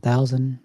9,000.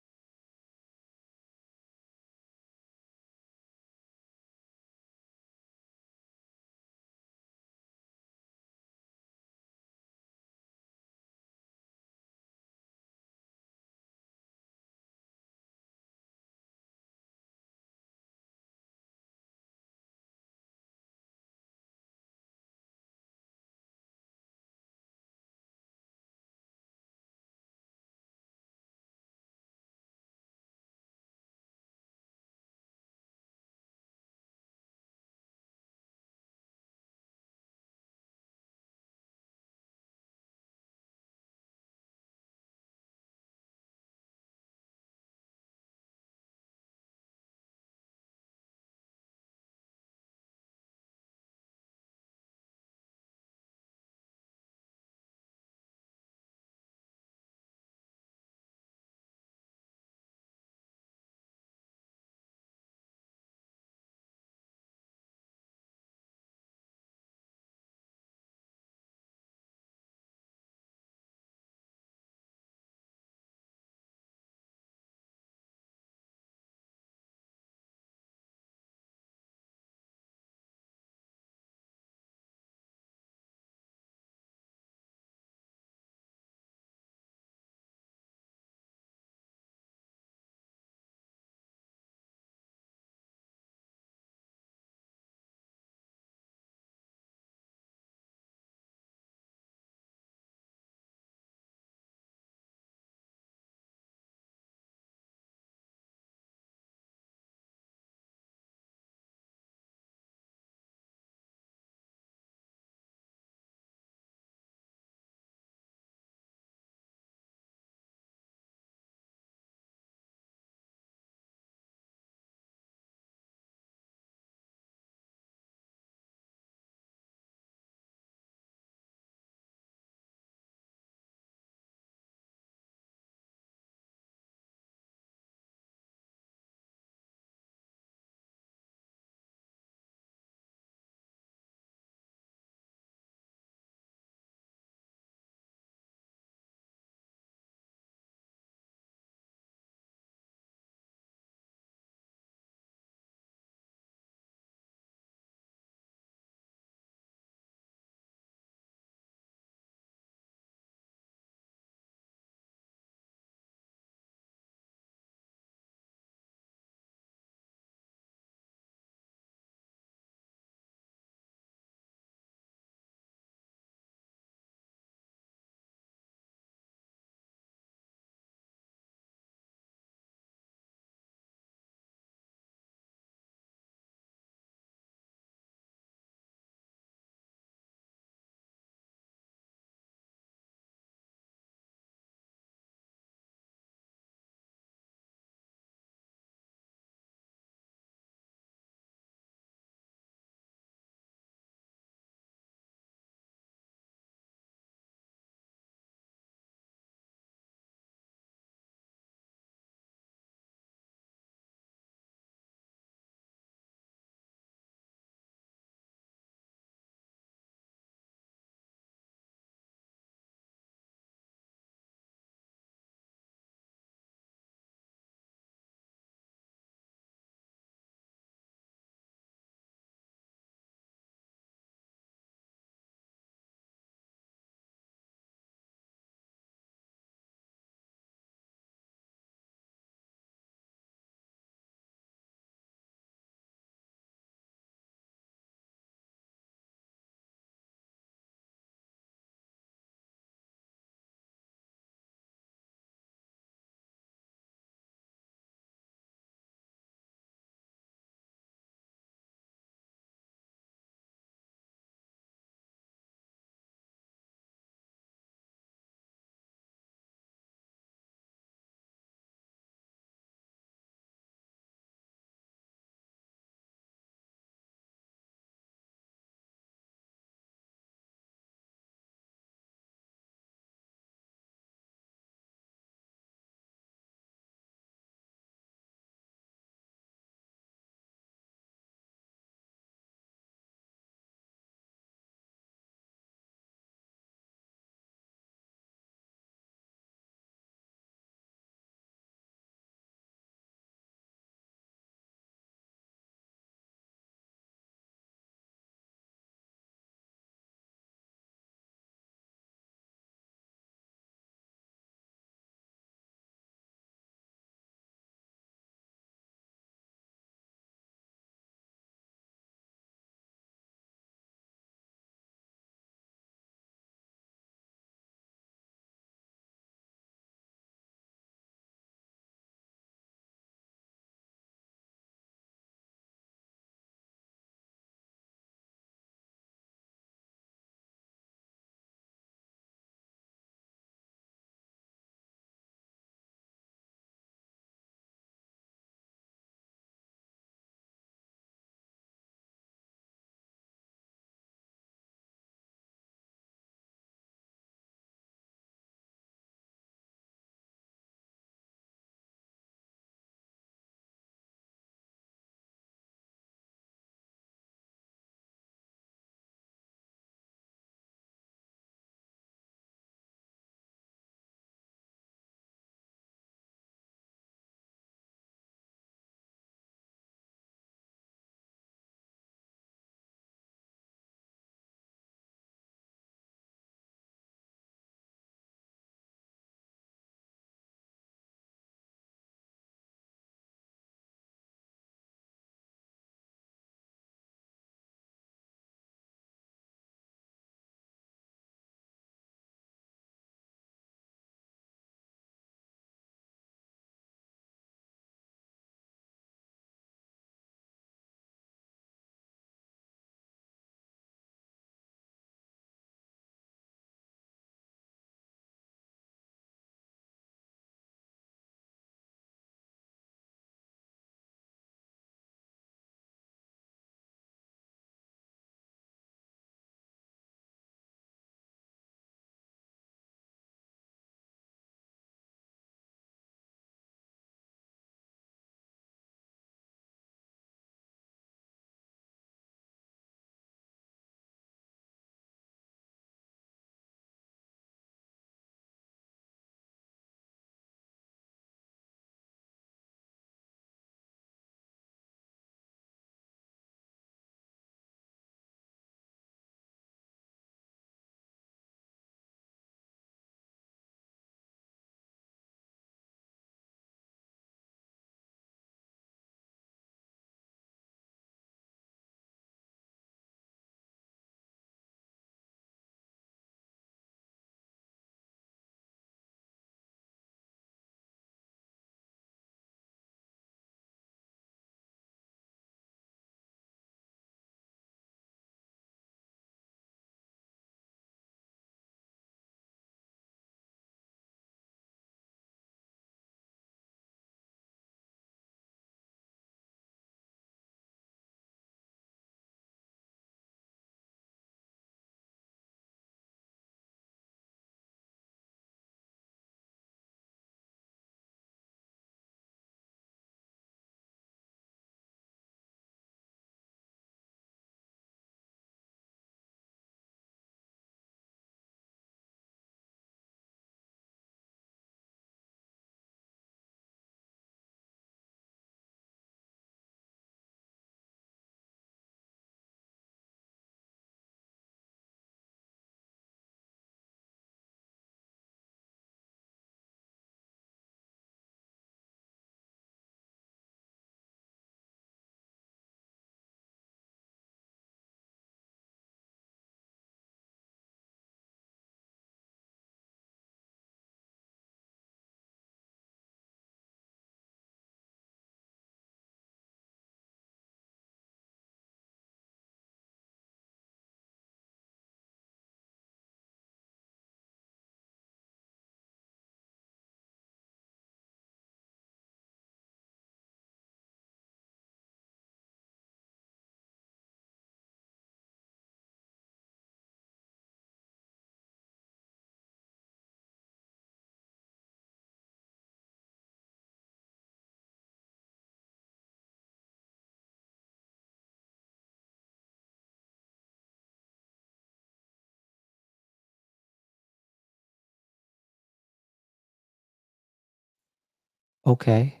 Okay.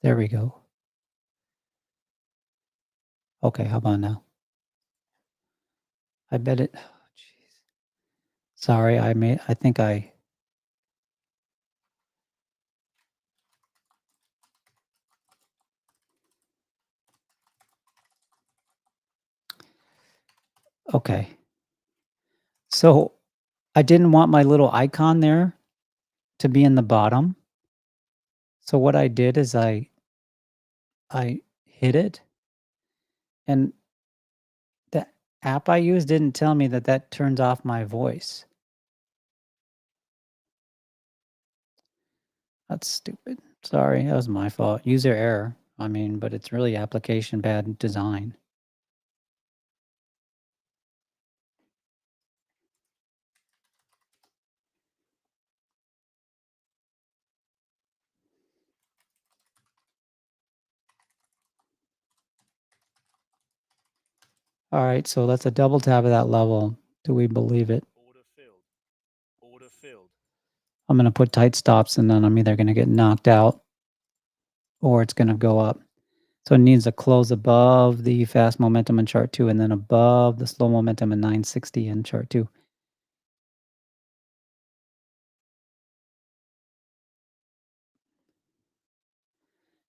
There we go. Okay, how about now? I bet it jeez. Sorry, I think I okay. So, I didn't want my little icon there to be in the bottom. So what I did is I hit it, and the app I used didn't tell me that that turns off my voice. That's stupid. Sorry, that was my fault. User error. I mean, but it's really application bad design. All right, so let's a double tap of that level. Do we believe it? Order filled. Order filled. I'm going to put tight stops and then I'm either going to get knocked out or it's going to go up. So it needs to close above the fast momentum in chart 2 and then above the slow momentum in 960 in chart 2.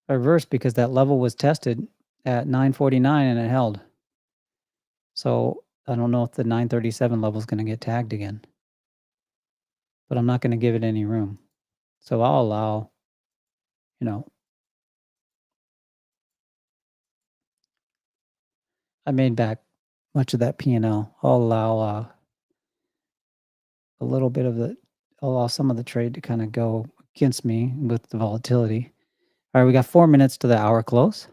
Reverse because that level was tested at 949 and it held. So I don't know if the 937 level is going to get tagged again, but I'm not going to give it any room. So I'll allow, you know, I made back much of that P&L. I'll allow a little bit of the, I'll allow some of the trade to kind of go against me with the volatility. All right, we got 4 minutes to the hour close.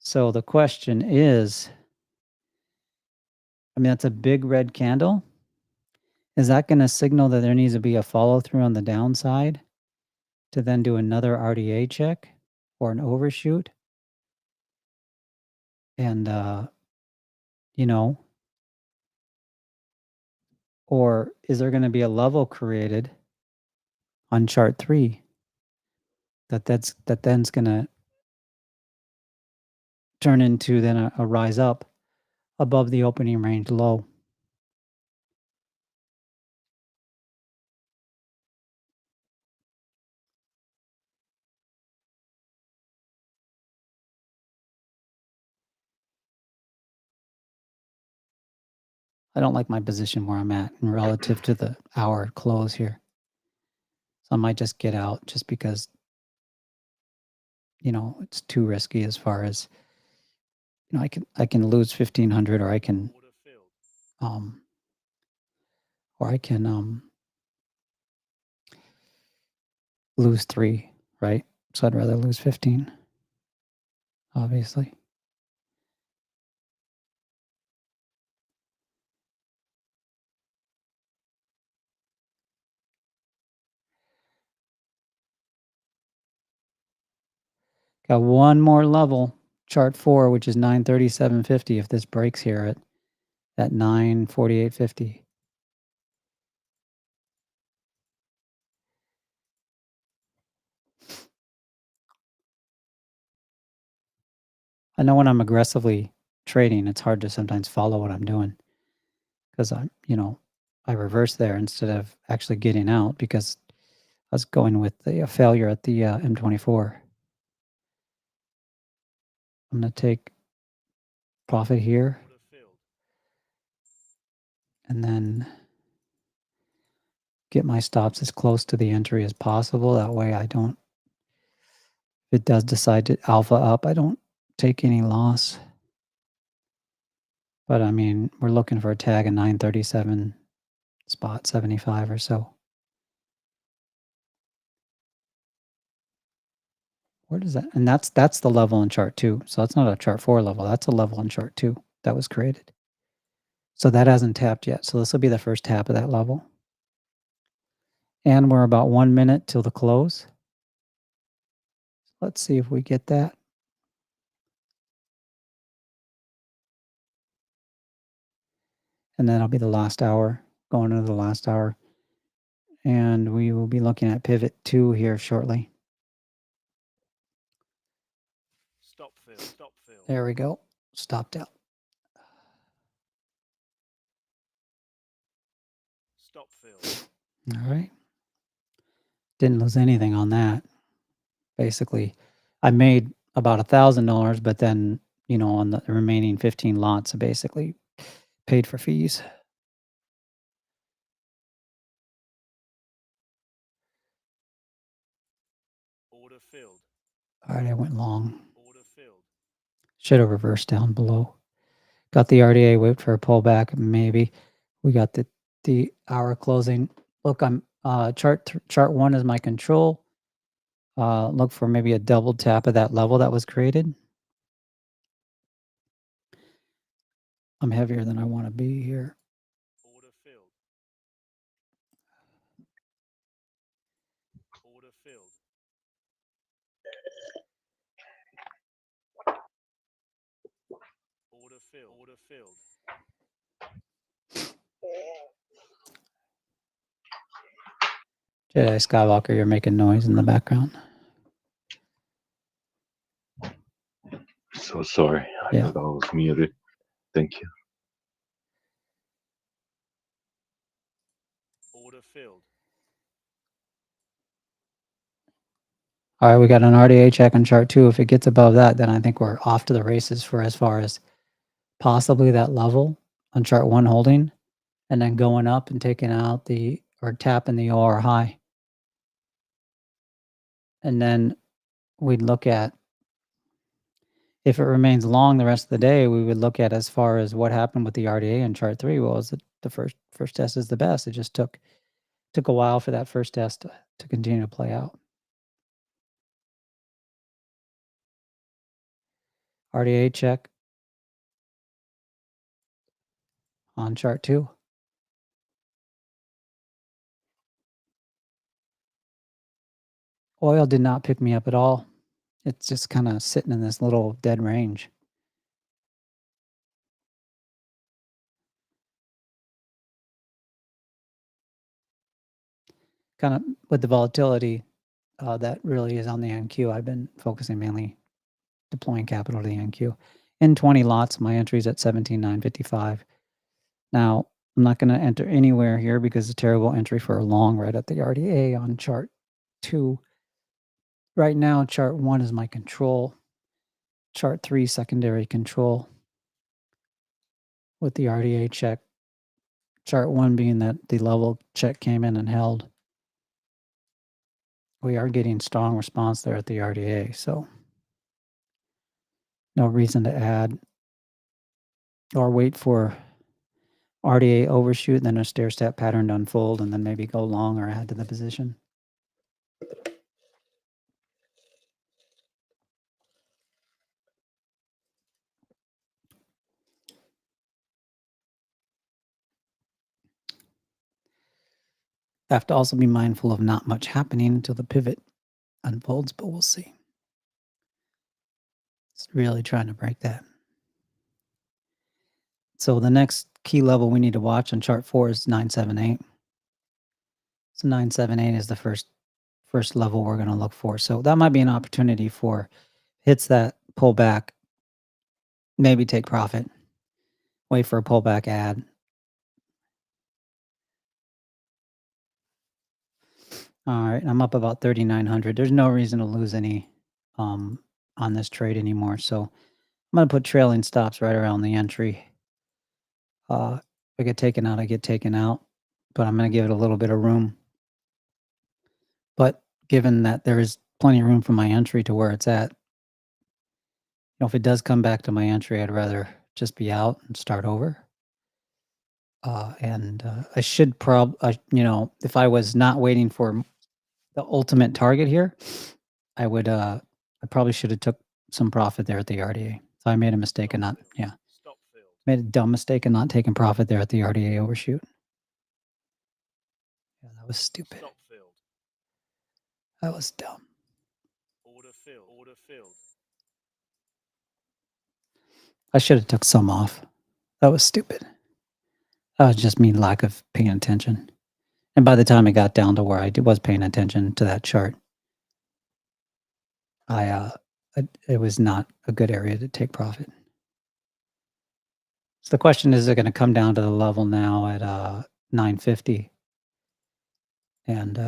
So the question is, I mean, that's a big red candle. Is that going to signal that there needs to be a follow through on the downside to then do another RDA check or an overshoot? And, you know, or is there going to be a level created on chart 3 that then's going to turn into then a rise up above the opening range low? I don't like my position where I'm at and relative to the hour close here. So I might just get out just because, you know, it's too risky as far as, you know, I can lose 1,500 or I can Order filled. um or I can lose 3, right? So I'd rather lose 15, obviously. Got one more level, chart 4, which is 937.50 if this breaks here at 948.50. I know when I'm aggressively trading, it's hard to sometimes follow what I'm doing because I'm, you know, I reverse there instead of actually getting out because I was going with the failure at the M24. I'm going to take profit here Order filled. and then get my stops as close to the entry as possible. That way I don't, if it does decide to alpha up, I don't take any loss. But I mean, we're looking for a tag in 937 spot 75 or so. Where does that, and that's the level in chart 2. So that's not a chart 4 level. That's a level in chart 2 that was created. So that hasn't tapped yet. So this will be the first tap of that level. And we're about 1 minute till the close. Let's see if we get that. And then it'll be the last hour, going into the last hour. and we will be looking at pivot 2 here shortly. Stop filled. Stop filled. There we go. Stopped out. Stop filled. All right. Didn't lose anything on that. Basically, I made about $1,000, but then, on the remaining 15 lots, I basically paid for fees. Order filled. All right, I went long. Order filled. Should have reversed down below. Got the RDA, wait for a pullback, maybe. We got the hour closing. Look, I'm chart 1 is my control. Look for maybe a double tap of that level that was created. I'm heavier than I want to be here. Order filled. Order filled. Order filled. Order filled. Jedi Skywalker, you're making noise in the background. So sorry. I Yeah. thought I was muted. Thank you. Order filled. All right, we got an RDA check on chart 2. If it gets above that, then I think we're off to the races for as far as possibly that level on chart 1 holding, and then going up and taking out or tapping the OR high. And then we'd look at, if it remains long the rest of the day, we would look at as far as what happened with the RDA in chart 3. Well, is it the first test is the best. It just took a while for that first test to continue to play out. RDA check on chart 2. Oil did not pick me up at all. It's just kind of sitting in this little dead range. Kind of with the volatility that really is on the NQ, I've been focusing mainly deploying capital to the NQ. In 20 lots, my entry's at 17,955. Now, I'm not going to enter anywhere here because it's a terrible entry for a long right at the RDA on chart 2. Right now, chart 1 is my control. Chart 3, secondary control with the RDA check. Chart 1 being that the level check came in and held. We are getting strong response there at the RDA, so no reason to add or wait for RDA overshoot, then a stair step pattern to unfold, and then maybe go long or add to the position. I have to also be mindful of not much happening until the pivot unfolds, but we'll see. It's really trying to break that. So the next key level we need to watch on chart 4 is 978. So 978 is the first level we're going to look for. So that might be an opportunity for hits that pullback, maybe take profit, wait for a pullback add. All right, I'm up about 3,900. There's no reason to lose any on this trade anymore. So I'm going to put trailing stops right around the entry. If I get taken out, I get taken out, but I'm going to give it a little bit of room. But given that there is plenty of room for my entry to where it's at, if it does come back to my entry, I'd rather just be out and start over. I should if I was not waiting for the ultimate target here, I probably should have took some profit there at the RDA. So I made a mistake in not, Stop filled. made a dumb mistake in not taking profit there at the RDA overshoot. Yeah, that was stupid. Stop filled. That was dumb. Order filled. Order filled. I should have took some off. That was stupid. That was just me lack of paying attention. And by the time it got down to where was paying attention to that chart, it was not a good area to take profit. So the question is it gonna come down to the level now at, 950? And,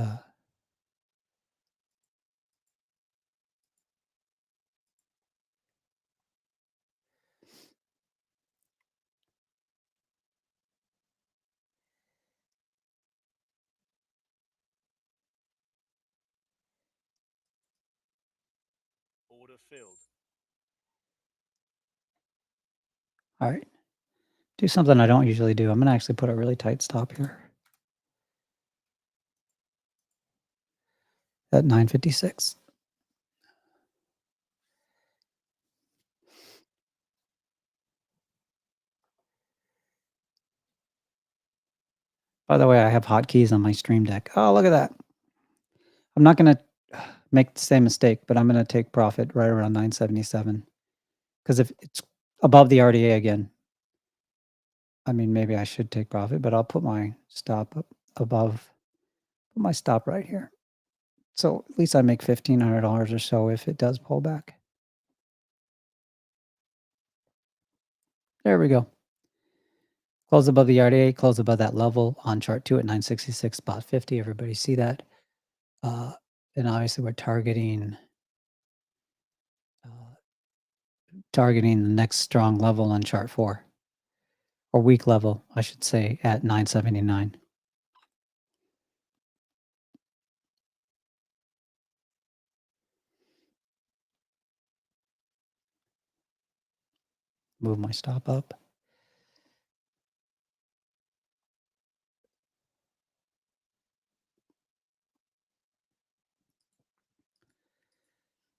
Order filled. alright. Do something I don't usually do. I'm gonna actually put a really tight stop here at 956. By the way, I have hotkeys on my Stream Deck. Oh, look at that. I'm not gonna make the same mistake, but I'm gonna take profit right around 977 because if it's above the RDA again, I mean, maybe I should take profit, but I'll put my stop up above, put my stop right here. So at least I make $1,500 or so if it does pull back. There we go. Close above the RDA, close above that level on chart 2 at 966 spot 50. Everybody see that? And obviously we're targeting the next strong level on chart 4, or weak level, I should say, at 979. Move my stop up.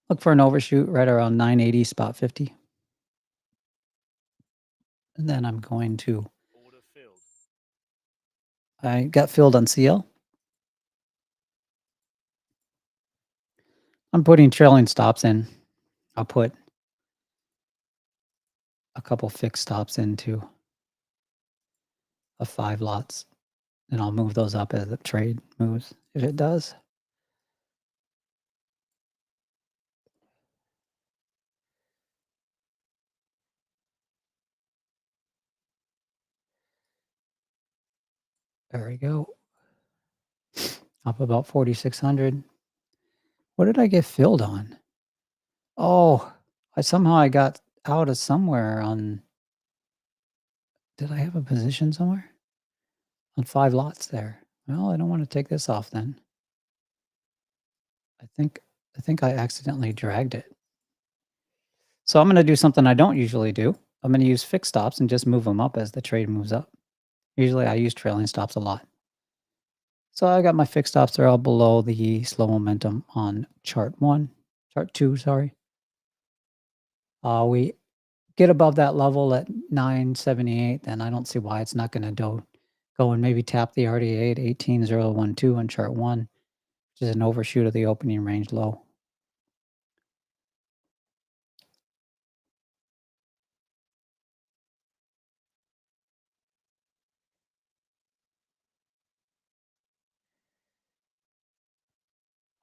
Look for an overshoot right around 980 spot 50. And then I'm going to, Order filled. I got filled on CL. I'm putting trailing stops in. I'll put a couple fixed stops into a 5 lots, and I'll move those up as the trade moves, if it does. There we go. Up about 4,600. What did I get filled on? Oh, I got out of somewhere on, did I have a position somewhere? On 5 lots there. Well, I don't want to take this off then. I think I accidentally dragged it. So I'm gonna do something I don't usually do. I'm gonna use fixed stops and just move them up as the trade moves up. Usually I use trailing stops a lot. So I got my fixed stops, they're all below the slow momentum on chart 2, sorry. We get above that level at 978, then I don't see why it's not gonna go and maybe tap the RDA at 18,012 on chart 1, which is an overshoot of the opening range low.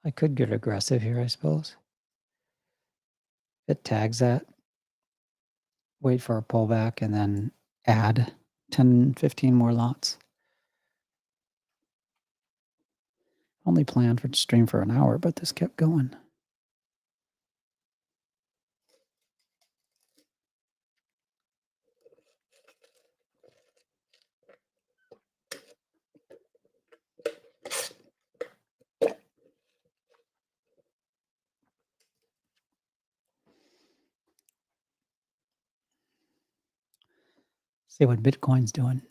I could get aggressive here, I suppose. It tags that. Wait for a pullback and then add 10, 15 more lots. Only planned for stream for an hour, but this kept going. See what Bitcoin's doing.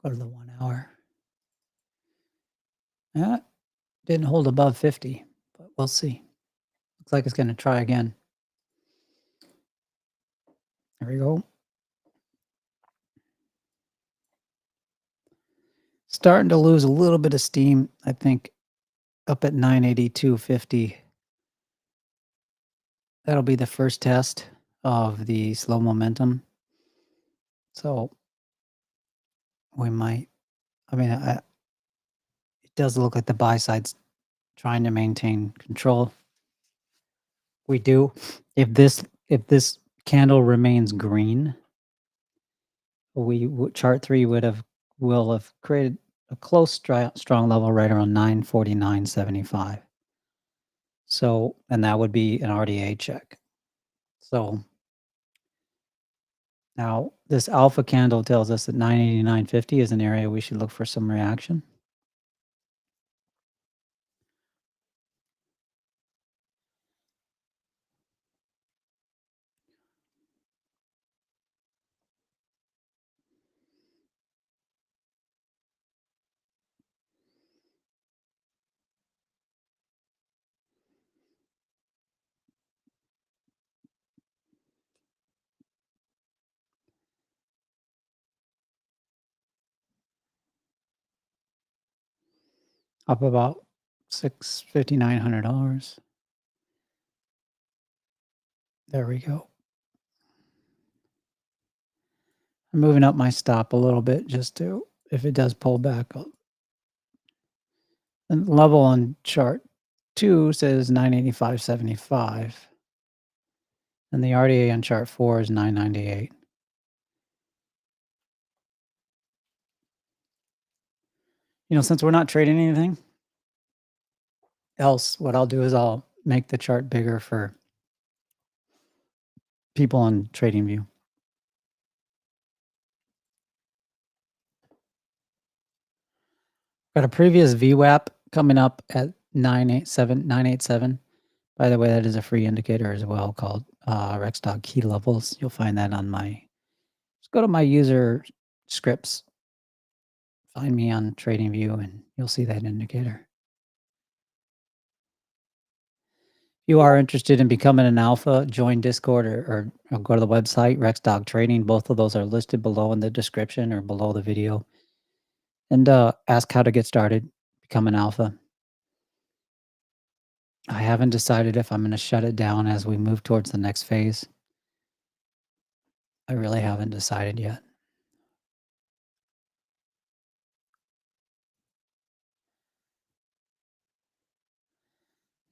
Go to the 1 hour. Yeah, didn't hold above 50, but we'll see. Looks like it's going to try again. There we go. Starting to lose a little bit of steam, I think, up at 982.50. That'll be the first test of the slow momentum. So we might. I mean, it does look like the buy side's trying to maintain control. We do. If this candle remains green, chart 3 will have created a close strong level right around 949.75. So, and that would be an RDA check. So now this alpha candle tells us that 989.50 is an area we should look for some reaction. Up about $5,900. There we go. I'm moving up my stop a little bit just to, if it does pull back. And level on chart 2 says 985.75. And the RDA on chart 4 is 998. Since we're not trading anything else, what I'll do is I'll make the chart bigger for people on TradingView. Got a previous VWAP coming up at 987. By the way, that is a free indicator as well called Rexdog Key Levels. You'll find that on just go to my user scripts. Find me on TradingView and you'll see that indicator. If you are interested in becoming an alpha, join Discord or go to the website, Rexdog Trading. Both of those are listed below in the description or below the video. And ask how to get started, become an alpha. I haven't decided if I'm going to shut it down as we move towards the next phase. I really haven't decided yet.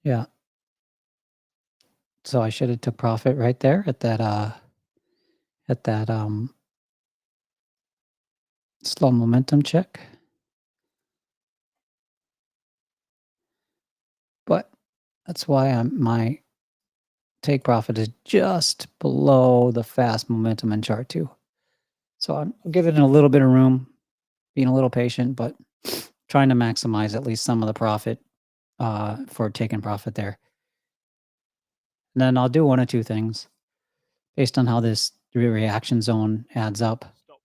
Yeah. So I should have took profit right there at that slow momentum check. But that's why my take profit is just below the fast momentum in chart 2. So I'm giving it a little bit of room, being a little patient, but trying to maximize at least some of the profit for taking profit there. And then I'll do one or two things based on how this reaction zone adds up. Stop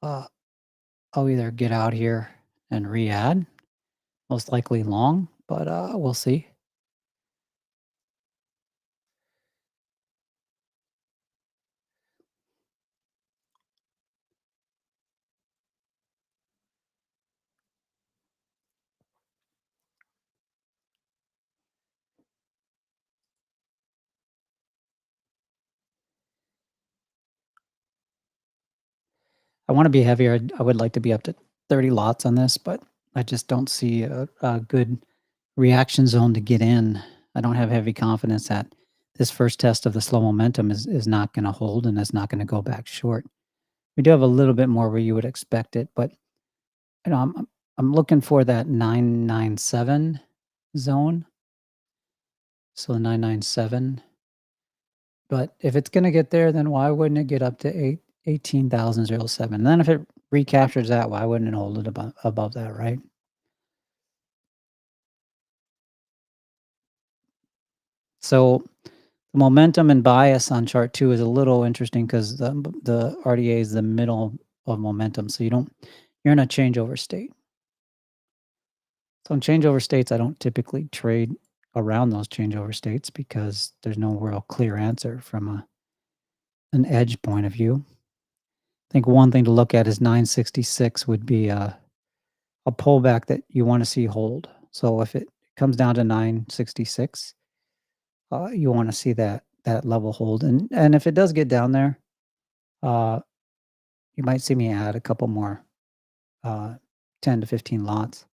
field. I'll either get out here and re-add, most likely long, but we'll see. I want to be heavier. I would like to be up to 30 lots on this, but I just don't see a good reaction zone to get in. I don't have heavy confidence that this first test of the slow momentum is not going to hold and it's not going to go back short. We do have a little bit more where you would expect it, but I'm looking for that 997 zone. So the 997. But if it's going to get there, then why wouldn't it get up to 18,007? And then if it recaptures that, why wouldn't it hold it above that, right? So the momentum and bias on chart 2 is a little interesting because the RDA is the middle of momentum. So you're in a changeover state. So in changeover states, I don't typically trade around those changeover states because there's no real clear answer from an edge point of view. I think one thing to look at is 966 would be a pullback that you want to see hold. So if it comes down to 966, you want to see that level hold. And if it does get down there, you might see me add a couple more 10 to 15 lots.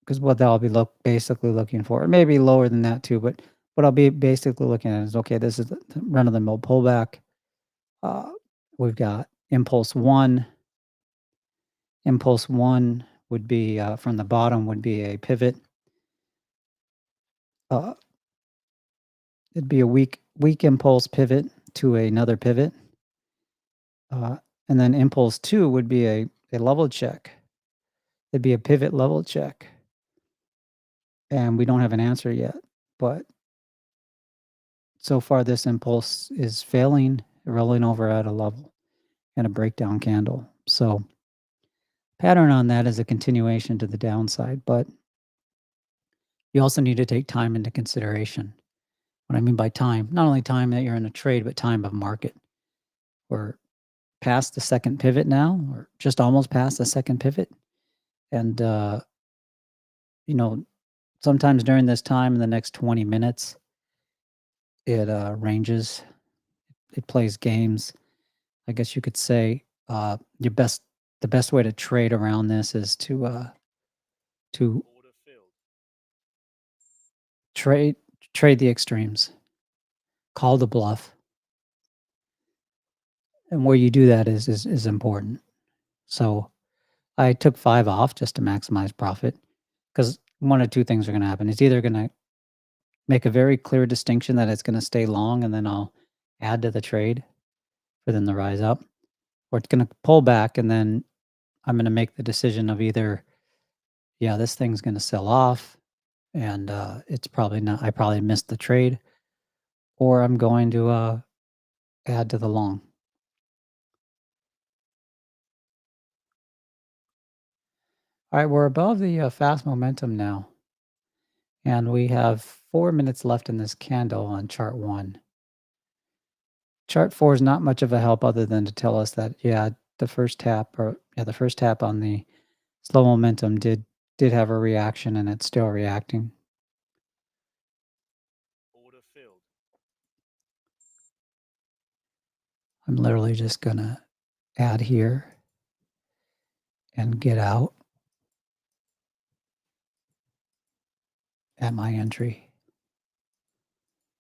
Because what I'll be basically looking for, it may be lower than that too, but what I'll be basically looking at is, okay, this is the run-of-the-mill pullback. We've got impulse 1. Impulse 1 would be, from the bottom would be a pivot. It'd be a weak impulse pivot to another pivot. And then impulse 2 would be a level check. It'd be a pivot level check. And we don't have an answer yet, but so far this impulse is failing, rolling over at a level and a breakdown candle. So pattern on that is a continuation to the downside, but you also need to take time into consideration. What I mean by time, not only time that you're in a trade, but time of market. We're past the second pivot now, or just almost past the second pivot. And, sometimes during this time in the next 20 minutes, it ranges, it plays games. I guess you could say the best way to trade around this is to Order filled. trade the extremes, call the bluff, and where you do that is important. So I took 5 off just to maximize profit, because one of two things are going to happen. It's either going to make a very clear distinction that it's going to stay long, and then I'll add to the trade for them to rise up, or it's going to pull back, and then I'm going to make the decision of either, yeah, this thing's going to sell off, and it's probably not. I probably missed the trade, or I'm going to add to the long. All right, we're above the fast momentum now, and we have 4 minutes left in this candle on chart 1. Chart 4 is not much of a help other than to tell us that, the first tap on the slow momentum did have a reaction, and it's still reacting. Order filled. I'm literally just gonna add here and get out at my entry.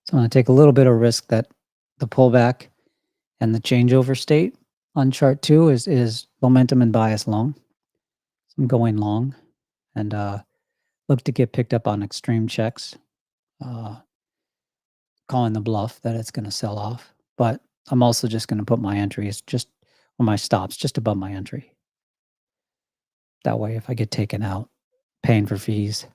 So I'm gonna take a little bit of risk that the pullback and the changeover state on chart 2 is momentum and bias long. So I'm going long and look to get picked up on extreme checks, calling the bluff that it's gonna sell off. But I'm also just gonna put my entries or my stops just above my entry. That way, if I get taken out, paying for fees.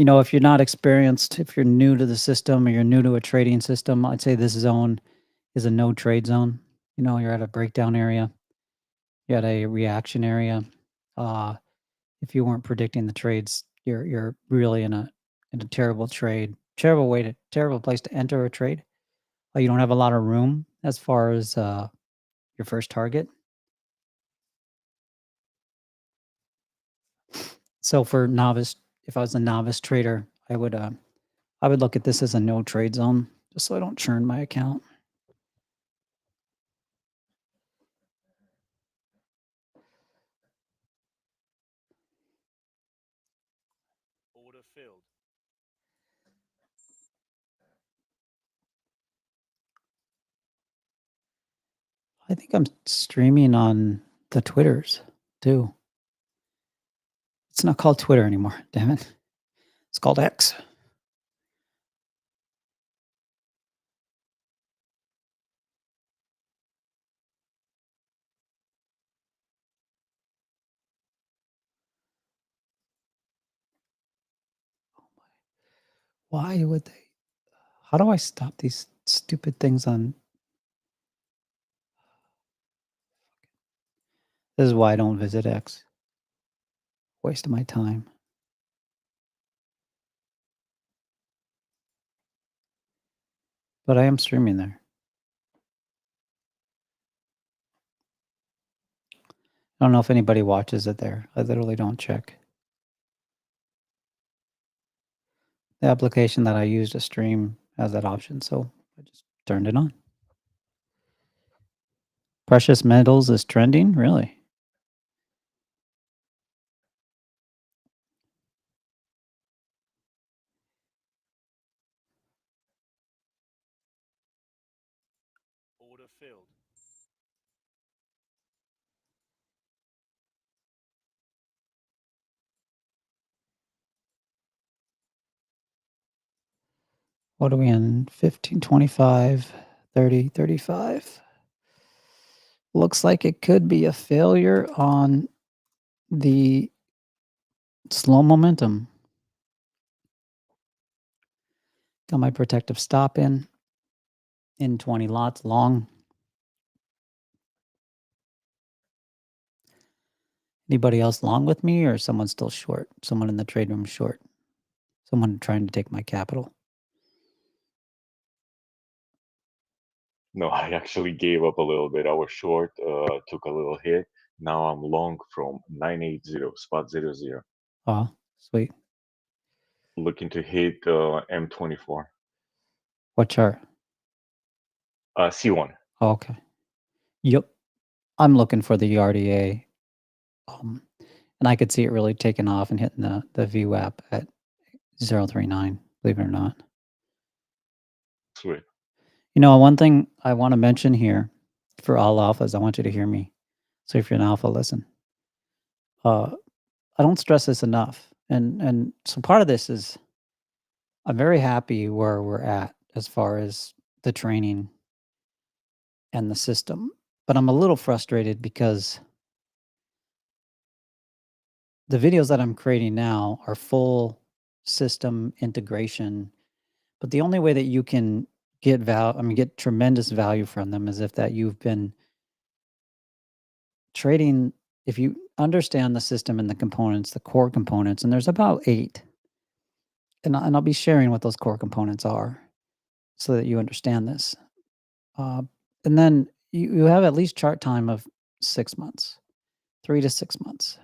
If you're not experienced, if you're new to the system or you're new to a trading system, I'd say this zone is a no trade zone. You're at a breakdown area, you're at a reaction area. If you weren't predicting the trades, you're really in a terrible trade, terrible place to enter a trade. You don't have a lot of room as far as your first target. So for novice, if I was a novice trader, I would look at this as a no trade zone, just so I don't churn my account. Order filled. I think I'm streaming on the Twitters too. It's not called Twitter anymore, damn it. It's called X. Why would they? How do I stop these stupid things on? This is why I don't visit X. Waste of my time. But I am streaming there. I don't know if anybody watches it there. I literally don't check. the application that I use to stream has that option, so I just turned it on. Precious metals is trending? Really? Order filled. What are we in? 15, 25, 30, 35. Looks like it could be a failure on the slow momentum. Got my protective stop in 20 lots long. Anybody else long with me, or someone still short? Someone in the trade room short? Someone trying to take my capital? No, I actually gave up a little bit. I was short, took a little hit. Now I'm long from 980, spot 00. Oh, sweet. Looking to hit M24. What chart? C1. Oh, okay. Yep. I'm looking for the RDA. And I could see it really taking off and hitting the VWAP at 039, believe it or not. Sweet. You know, one thing I want to mention here for all alphas, I want you to hear me. So if you're an alpha, listen. I don't stress this enough. And so part of this is I'm very happy where we're at as far as the training and the system. But I'm a little frustrated because the videos that I'm creating now are full system integration. But the only way that you can get get tremendous value from them is if that you've been trading, if you understand the system and the components, the core components, and there's about 8. And I'll be sharing what those core components are so that you understand this. And then you have at least chart time of 6 months, 3 to 6 months.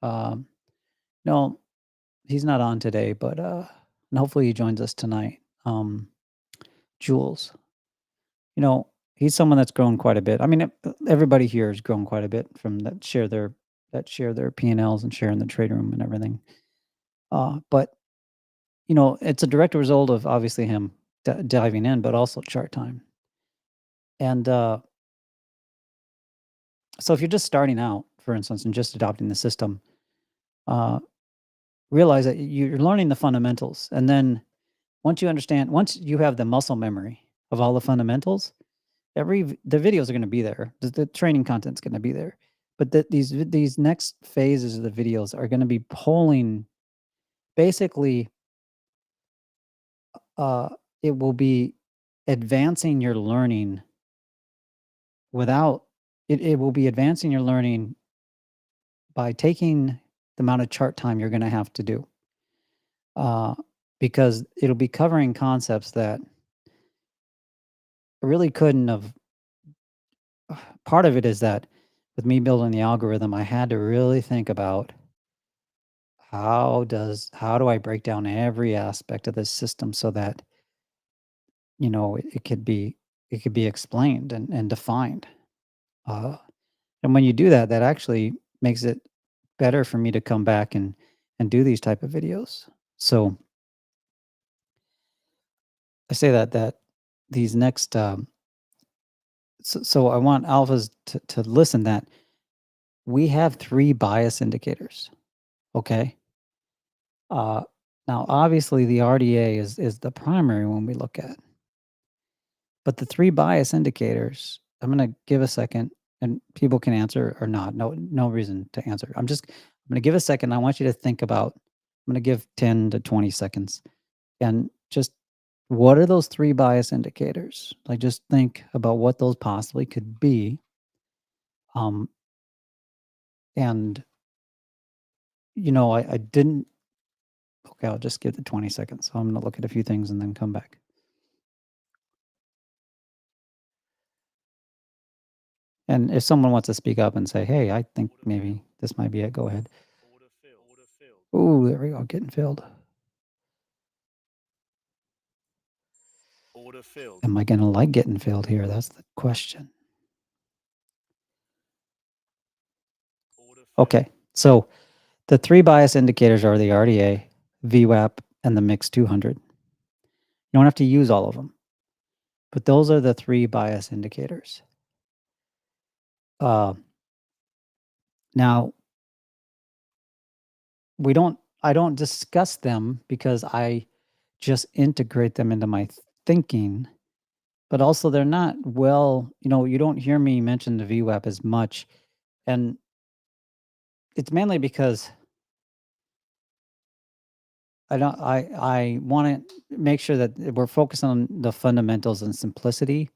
No, he's not on today, but and hopefully he joins us tonight. Jules, you know, he's someone that's grown quite a bit. I mean, everybody here has grown quite a bit from that share their P&Ls and share in the trade room and everything. But you know, it's a direct result of obviously him diving in, but also chart time. And so if you're just starting out, for instance, and just adopting the system, realize that you're learning the fundamentals. And then once you have the muscle memory of all the fundamentals, the videos are going to be there. The training content's going to be there. But these next phases of the videos are going to be pulling, basically, it will be advancing your learning without it will be advancing your learning by taking the amount of chart time you're going to have to do. Because it'll be covering concepts that really couldn't have. Part of it is that with me building the algorithm, I had to really think about how do I break down every aspect of this system so that, you know, it could be explained and defined. And when you do that, that actually makes it better for me to come back and do these type of videos. So I say that these next so I want alphas to listen that we have 3 bias indicators. Okay. Now obviously the RDA is the primary one we look at. But the 3 bias indicators, I'm gonna give a second and people can answer or not. No reason to answer. I'm gonna give a second. I want you to think about, I'm gonna give 10 to 20 seconds and just what are those 3 bias indicators? Like just think about what those possibly could be. And you know, I didn't. Okay, I'll just give the 20 seconds. So I'm gonna look at a few things and then come back. And if someone wants to speak up and say, "Hey, I think maybe this might be it," go ahead. Order filled. Order filled. Ooh, there we go, getting filled. Order filled. Am I going to like getting filled here? That's the question. Order filled. Okay, so the three bias indicators are the RDA, VWAP, and the mix 200. You don't have to use all of them, but those are the three bias indicators. Now, I don't discuss them because I just integrate them into my thinking, but also they're not you don't hear me mention the VWAP as much. And it's mainly because I want to make sure that we're focused on the fundamentals and simplicity.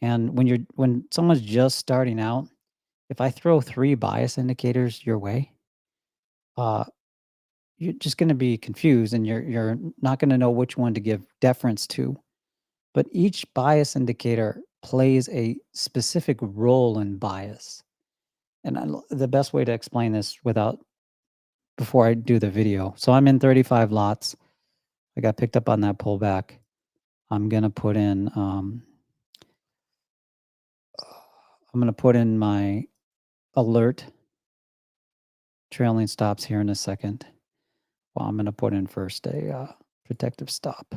And when someone's just starting out, if I throw three bias indicators your way, you're just going to be confused and you're not going to know which one to give deference to. But each bias indicator plays a specific role in bias. And the best way to explain this before I do the video. So I'm in 35 lots. I got picked up on that pullback. I'm going to put in my alert trailing stops here in a second. Well, I'm going to put in first a protective stop.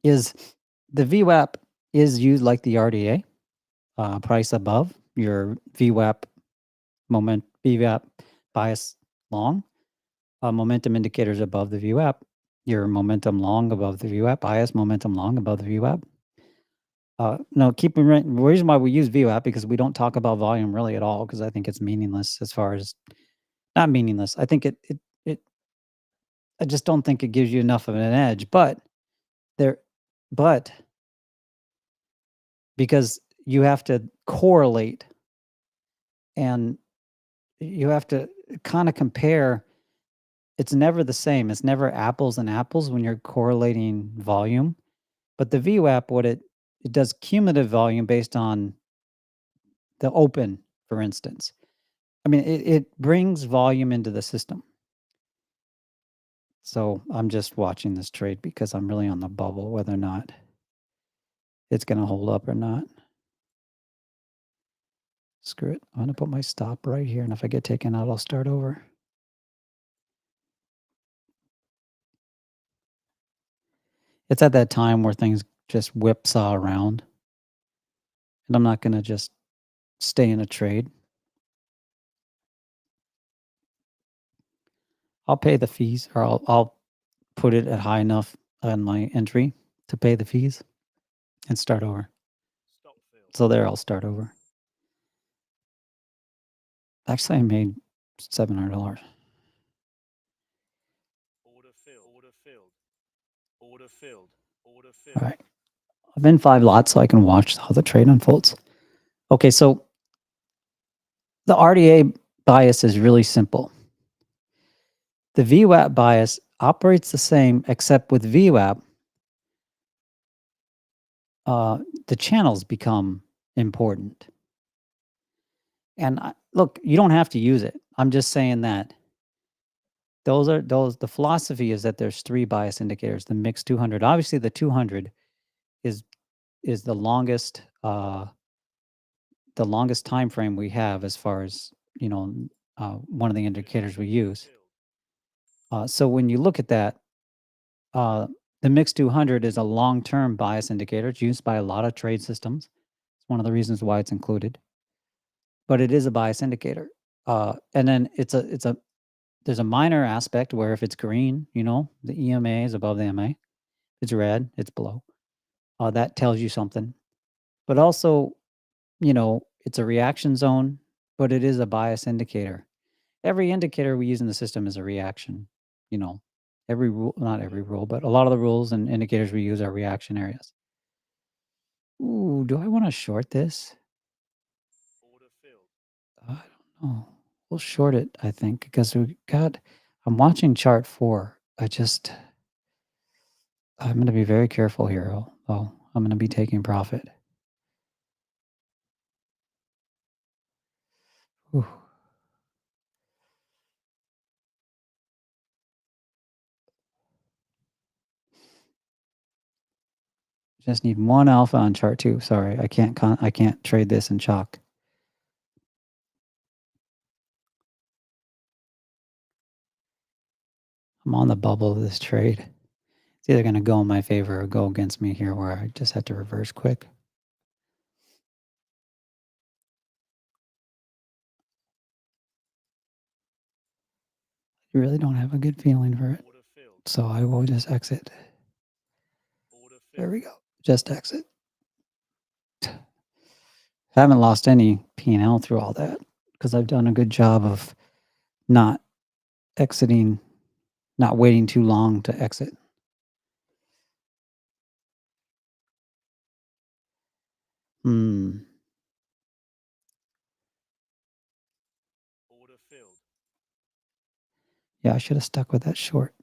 Is the VWAP is used like the RDA, price above your VWAP VWAP bias long, momentum indicators above the VWAP, your momentum long above the VWAP, bias momentum long above the VWAP. No, the reason why we use VWAP because we don't talk about volume really at all because I think it's meaningless as far as not meaningless. I think I just don't think it gives you enough of an edge, but because you have to correlate and you have to kind of compare. It's never the same. It's never apples and apples when you're correlating volume. But the VWAP, it does cumulative volume based on the open, for instance. I mean, it brings volume into the system. So I'm just watching this trade because I'm really on the bubble whether or not it's going to hold up or not. Screw it. I'm going to put my stop right here. And if I get taken out, I'll start over. It's at that time where things just whipsaw around. And I'm not going to just stay in a trade. I'll pay the fees, or I'll put it at high enough on my entry to pay the fees and start over. Stop filled. So there, I'll start over. Actually, I made $700. Order filled. Order filled. Order filled. Order filled. All right. I'm in 5 lots so I can watch how the trade unfolds. Okay, so the RDA bias is really simple. The VWAP bias operates the same, except with VWAP, the channels become important. And look, you don't have to use it. I'm just saying that the philosophy is that there's 3 bias indicators. The mix 200, obviously the 200 is the longest time frame we have as far as one of the indicators we use. So when you look at that, the mix 200 is a long-term bias indicator. It's used by a lot of trade systems. It's one of the reasons why it's included. But it is a bias indicator. And then there's a minor aspect where if it's green, the EMA is above the MA. If it's red, it's below. That tells you something. But also, it's a reaction zone, but it is a bias indicator. Every indicator we use in the system is a reaction. Every rule, not every rule, but a lot of the rules and indicators we use are reaction areas. Ooh, do I want to short this? Order filled. I don't know. We'll short it, I think, because I'm watching chart 4. I'm going to be very careful here. I'm going to be taking profit. Ooh. Just need one alpha on chart 2. Sorry, I can't trade this in chalk. I'm on the bubble of this trade. It's either going to go in my favor or go against me here, where I just had to reverse quick. I really don't have a good feeling for it, Order filled. so I will just exit. Order There filled. we go. Just exit. Haven't lost any P&L through all that because I've done a good job of not exiting, not waiting too long to exit. Order filled. Yeah, I should have stuck with that short.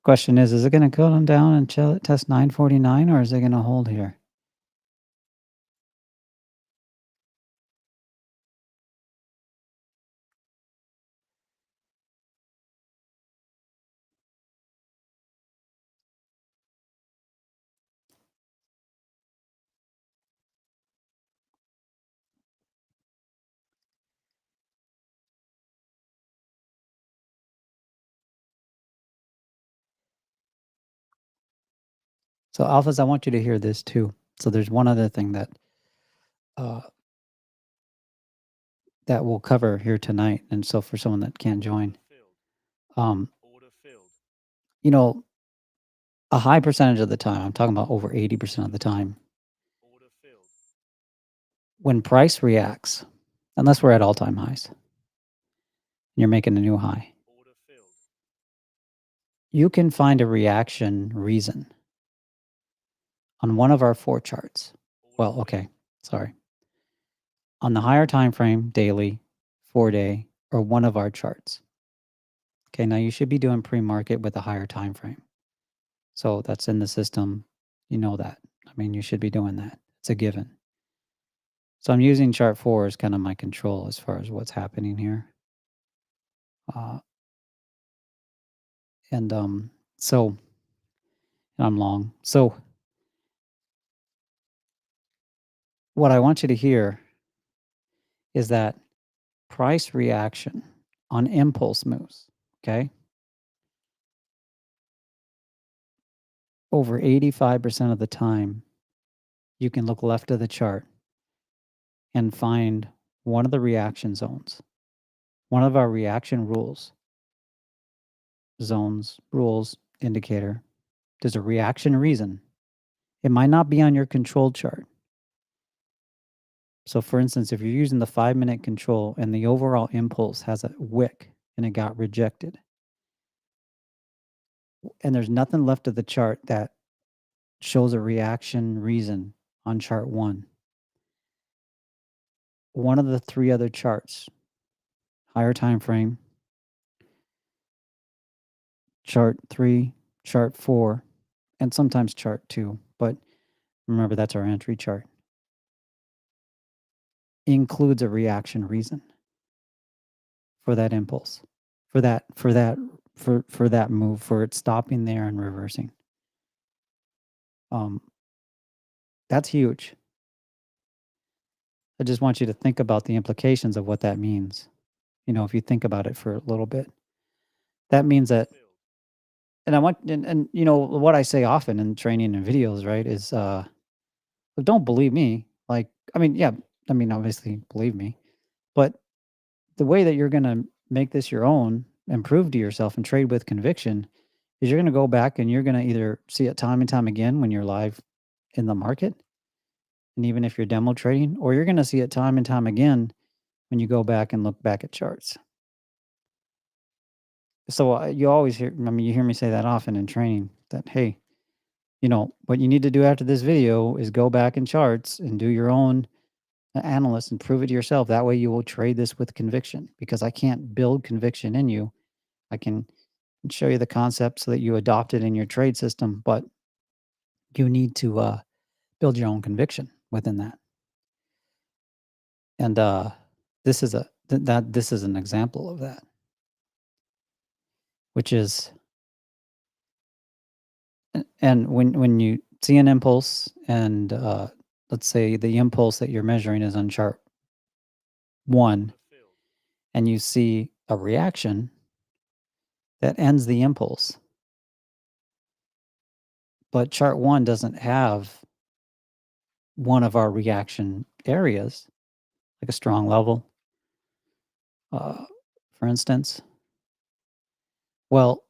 Question is it going to go down and test 949, or is it going to hold here? So alphas, I want you to hear this too. So there's one other thing that that we'll cover here tonight, and so for someone that can't join, Order filled. you know, a high percentage of the time, I'm talking about over 80% of the time, Order filled. when price reacts, unless we're at all-time highs, and you're making a new high, Order filled. you can find a reaction reason on one of our 4 charts. Well, okay, sorry. On the higher time frame, daily, 4-day, or one of our charts. Okay, now you should be doing pre-market with a higher time frame. So that's in the system. You know that. I mean, you should be doing that. It's a given. So I'm using chart 4 as kind of my control as far as what's happening here. So I'm long. So what I want you to hear is that price reaction on impulse moves, okay? Over 85% of the time, you can look left of the chart and find one of the reaction zones, one of our reaction rules, zones, rules, indicator. There's a reaction reason. It might not be on your control chart. So for instance, if you're using the 5-minute control and the overall impulse has a wick and it got rejected, and there's nothing left of the chart that shows a reaction reason on chart 1. One of the 3 other charts, higher time frame, chart 3, chart 4, and sometimes chart 2, but remember that's our entry chart, includes a reaction reason for that impulse, for that move, for it stopping there and reversing. That's huge. I just want you to think about the implications of what that means. You know, if you think about it for a little bit, that means that, and I want, and you know, what I say often in training and videos, right, is, don't believe me. Like, I mean, yeah, I mean, obviously believe me, but the way that you're going to make this your own and prove to yourself and trade with conviction is you're going to go back and you're going to either see it time and time again when you're live in the market, and even if you're demo trading, or you're going to see it time and time again when you go back and look back at charts. So you always hear, I mean, you hear me say that often in training that, hey, you know, what you need to do after this video is go back in charts and do your own analysis and prove it to yourself. That way you will trade this with conviction, because I can't build conviction in you. I can show you the concept so that you adopt it in your trade system, but you need to build your own conviction within that. And this is this is an example of that, which is And when you see an impulse and, let's say the impulse that you're measuring is on chart 1, Order filled. and you see a reaction that ends the impulse, but chart 1 doesn't have one of our reaction areas, like a strong level, uh, for instance. Well,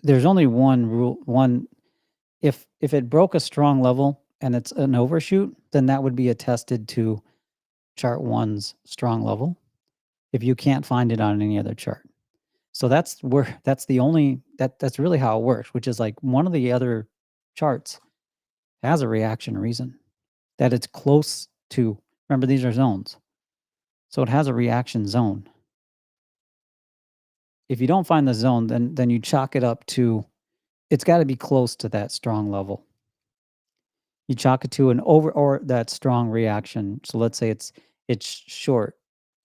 there's only one rule. One, if it broke a strong level and it's an overshoot, then that would be attested to chart 1's strong level if you can't find it on any other chart. So that's the only that's really how it works, which is like one of the other charts has a reaction reason that it's close to. Remember, these are zones. So it has a reaction zone. If you don't find the zone, then you chalk it up to it's got to be close to that strong level. You chalk it to an over or that strong reaction. So let's say it's short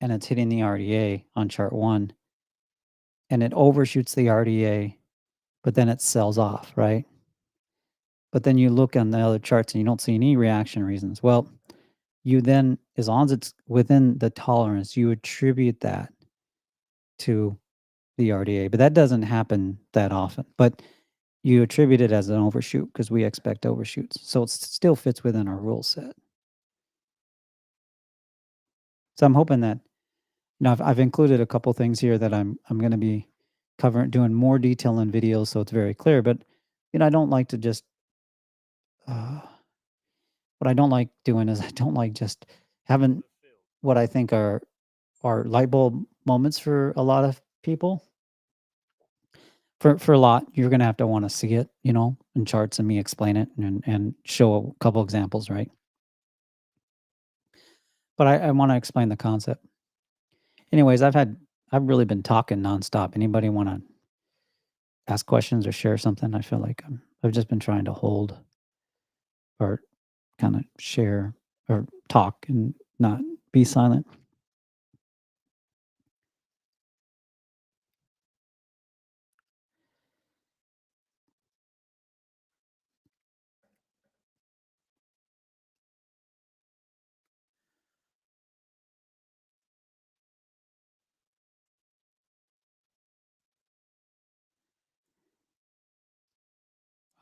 and it's hitting the RDA on chart 1 and it overshoots the RDA, but then it sells off, right? But then you look on the other charts and you don't see any reaction reasons. Well, you then, as long as it's within the tolerance, you attribute that to the RDA, but that doesn't happen that often. But you attribute it as an overshoot because we expect overshoots. So it still fits within our rule set. So I'm hoping that I've included a couple things here that I'm going to be doing more detail in videos, so it's very clear. But I don't like to just uh, what I don't like doing is I don't like just having Order filled. what I think are light bulb moments for a lot of people. For a lot, you're gonna have to want to see it, in charts and me explain it and show a couple examples, right? But I want to explain the concept. Anyways, I've really been talking nonstop. Anybody want to ask questions or share something? I feel like I've just been trying to hold or kind of share or talk and not be silent.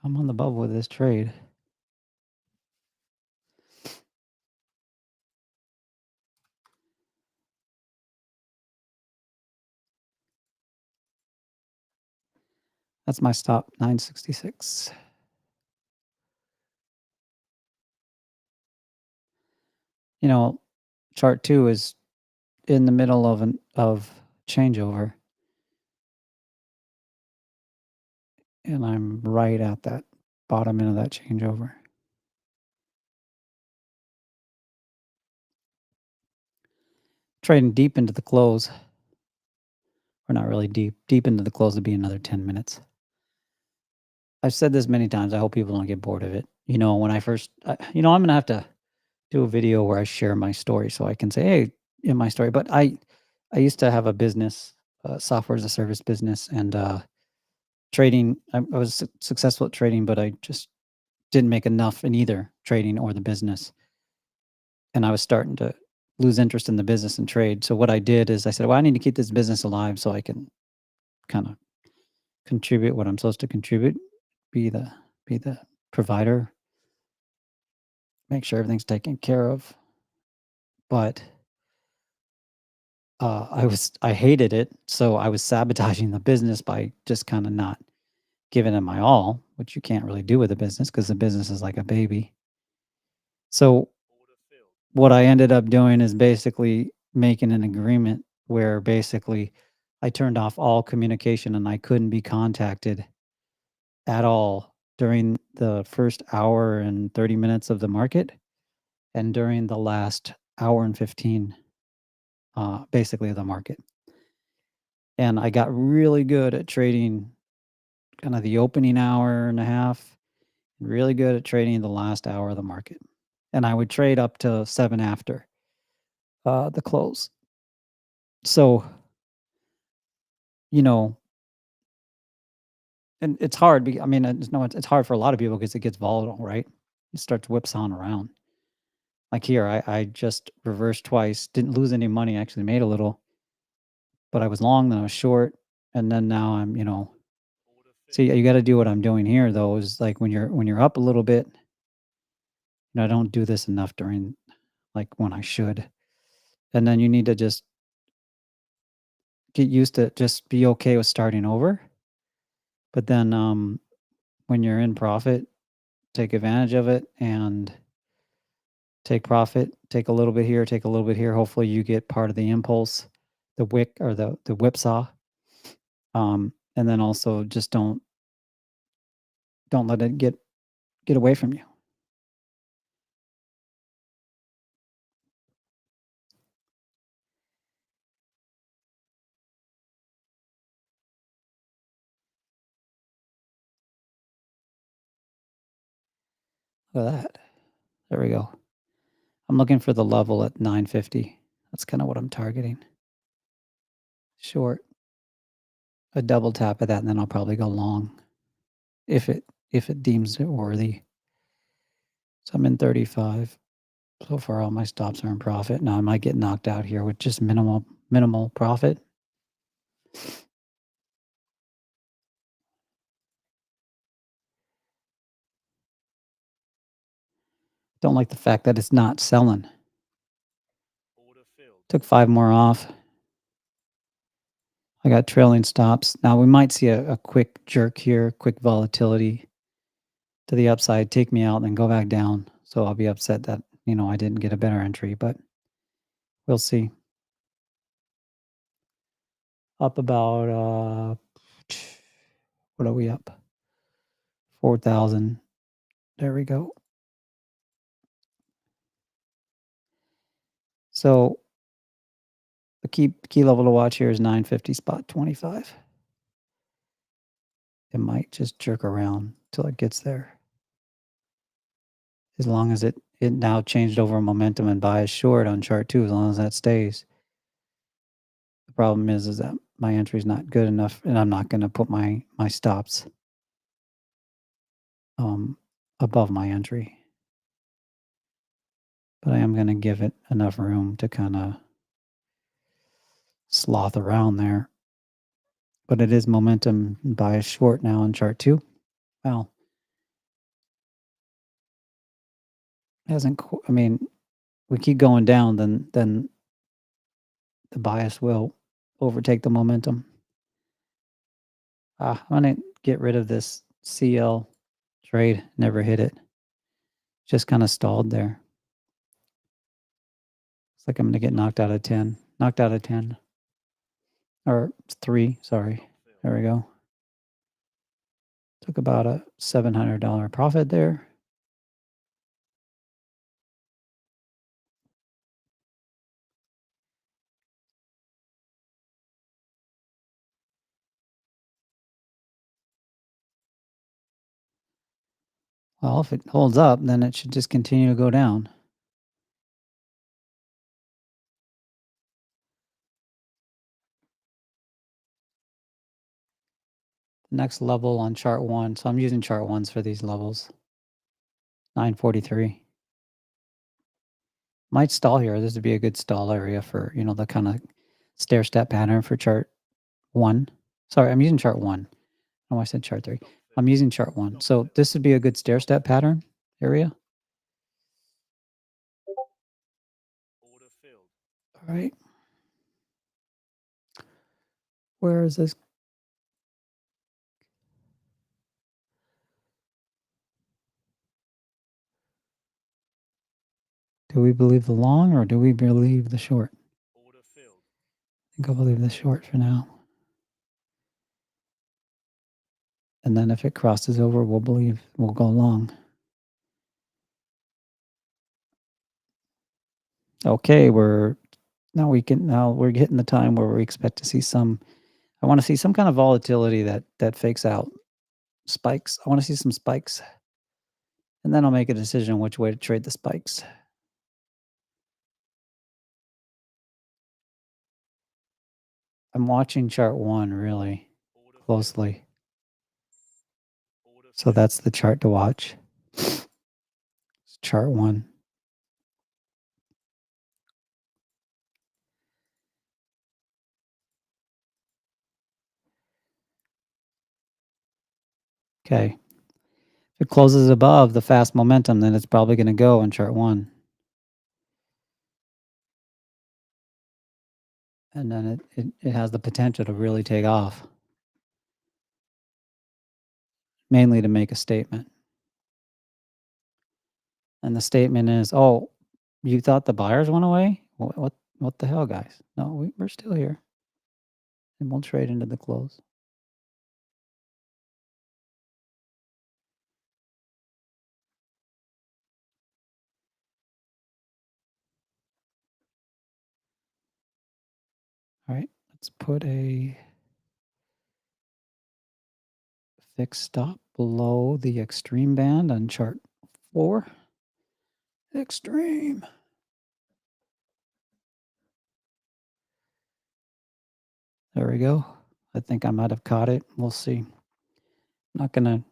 I'm on the bubble with this trade. That's my stop, 966. Chart 2 is in the middle of changeover, and I'm right at that bottom end of that changeover. Trading deep into the close, or not really deep into the close would be another 10 minutes. I've said this many times. I hope people don't get bored of it. When I first, I'm going to have to do a video where I share my story so I can say, hey, in my story. But I used to have a business, software as a service business, and trading. I was successful at trading, but I just didn't make enough in either trading or the business. And I was starting to lose interest in the business and trade. So what I did is I said, well, I need to keep this business alive so I can kind of contribute what I'm supposed to contribute, be the provider, make sure everything's taken care of. But I hated it, so I was sabotaging the business by just kind of not giving it my all, which you can't really do with a business because the business is like a baby. So Order filled. what I ended up doing is basically making an agreement where basically I turned off all communication and I couldn't be contacted at all during the first hour and 30 minutes of the market and during the last hour and 15 basically of the market. And I got really good at trading kind of the opening hour and a half, really good at trading the last hour of the market. And I would trade up to 7 after the close. So, you know, and it's hard. I mean, it's hard for a lot of people because it gets volatile, right? It starts whipsawing around. Like here, I just reversed twice, didn't lose any money, actually made a little, but I was long, then I was short, and then now I'm, Order see, filled. you got to do what I'm doing here though. Is like when you're up a little bit, I don't do this enough during like when I should, and then you need to just get used to just be okay with starting over. But then when you're in profit, take advantage of it and take profit, take a little bit here, take a little bit here. Hopefully you get part of the impulse, the wick or the whipsaw. And then also just don't let it get away from you. Look at that. There we go. I'm looking for the level at 950. That's kind of what I'm targeting. Short. A double tap of that, and then I'll probably go long if it deems it worthy. So I'm in 35. So far all my stops are in profit. Now I might get knocked out here with just minimal profit. Don't like the fact that it's not selling. Order filled. Took 5 more off. I got trailing stops. Now we might see a quick jerk here, quick volatility to the upside, take me out, and then go back down. So I'll be upset that, I didn't get a better entry, but we'll see. Up about, what are we up? 4,000. There we go. So the key level to watch here is 950 spot 25. It might just jerk around till it gets there. As long as it now changed over momentum and bias short on chart 2, as long as that stays. The problem is that my entry is not good enough, and I'm not going to put my stops above my entry. But I am going to give it enough room to kind of sloth around there. But it is momentum bias short now on chart 2. Well, hasn't. I mean, we keep going down, then the bias will overtake the momentum. I'm gonna get rid of this CL trade. Never hit it. Just kind of stalled there. It's like I'm gonna get knocked out of 10. Knocked out of 10. Or 3, sorry. There we go. Took about a $700 profit there. Well, if it holds up, then it should just continue to go down. The next level on chart 1. So I'm using chart 1s for these levels. 943. Might stall here. This would be a good stall area for, the kind of stair step pattern for chart 1. Sorry, I'm using chart 1. Oh, I said chart 3. I'm using chart 1. So this would be a good stair step pattern area. Order filled. All right. Where is this? Do we believe the long or do we believe the short? Order filled. I think I'll believe the short for now. And then if it crosses over, we'll go long. Okay, now we're getting the time where we expect to see I want to see some kind of volatility that fakes out spikes. I want to see some spikes. And then I'll make a decision which way to trade the spikes. I'm watching chart 1 really closely. So that's the chart to watch. Chart 1. Okay. If it closes above the fast momentum, then it's probably going to go on chart 1. And then it has the potential to really take off, mainly to make a statement. And the statement is, oh, you thought the buyers went away? What the hell, guys? No, we're still here. And we'll trade into the close. All right, let's put a fixed stop below the extreme band on chart 4. Extreme. There we go. I think I might have caught it. We'll see. Not going to